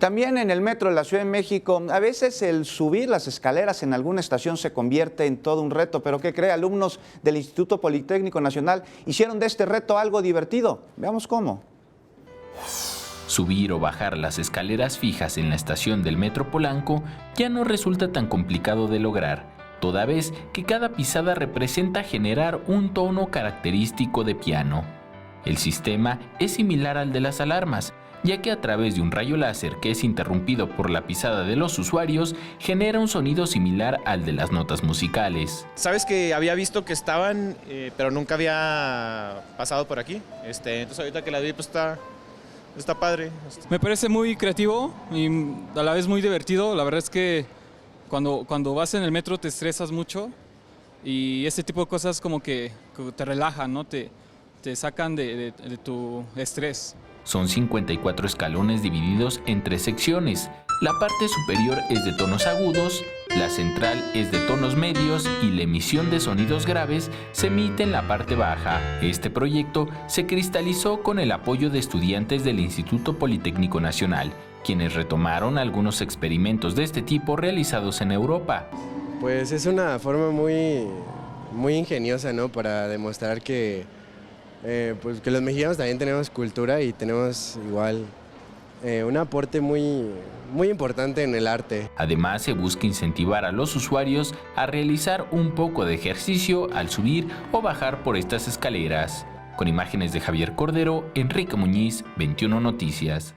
también en el metro de la Ciudad de México, a veces el subir las escaleras en alguna estación se convierte en todo un reto, pero ¿qué cree? Alumnos del Instituto Politécnico Nacional hicieron de este reto algo divertido. Veamos cómo. Subir o bajar las escaleras fijas en la estación del Metro Polanco ya no resulta tan complicado de lograr, toda vez que cada pisada representa generar un tono característico de piano. El sistema es similar al de las alarmas, ya que a través de un rayo láser que es interrumpido por la pisada de los usuarios, genera un sonido similar al de las notas musicales. Sabes que había visto que estaban, pero nunca había pasado por aquí. Entonces ahorita que la vi, pues está padre. Me parece muy creativo y a la vez muy divertido. La verdad es que cuando vas en el metro te estresas mucho y este tipo de cosas como que te relajan, ¿no? Te sacan de tu estrés. Son 54 escalones divididos en 3 secciones. La parte superior es de tonos agudos, la central es de tonos medios y la emisión de sonidos graves se emite en la parte baja. Este proyecto se cristalizó con el apoyo de estudiantes del Instituto Politécnico Nacional, quienes retomaron algunos experimentos de este tipo realizados en Europa. Pues es una forma muy ingeniosa, ¿no? Para demostrar que pues que los mexicanos también tenemos cultura y tenemos igual un aporte muy importante en el arte. Además, se busca incentivar a los usuarios a realizar un poco de ejercicio al subir o bajar por estas escaleras. Con imágenes de Javier Cordero, Enrique Muñiz, 21 Noticias.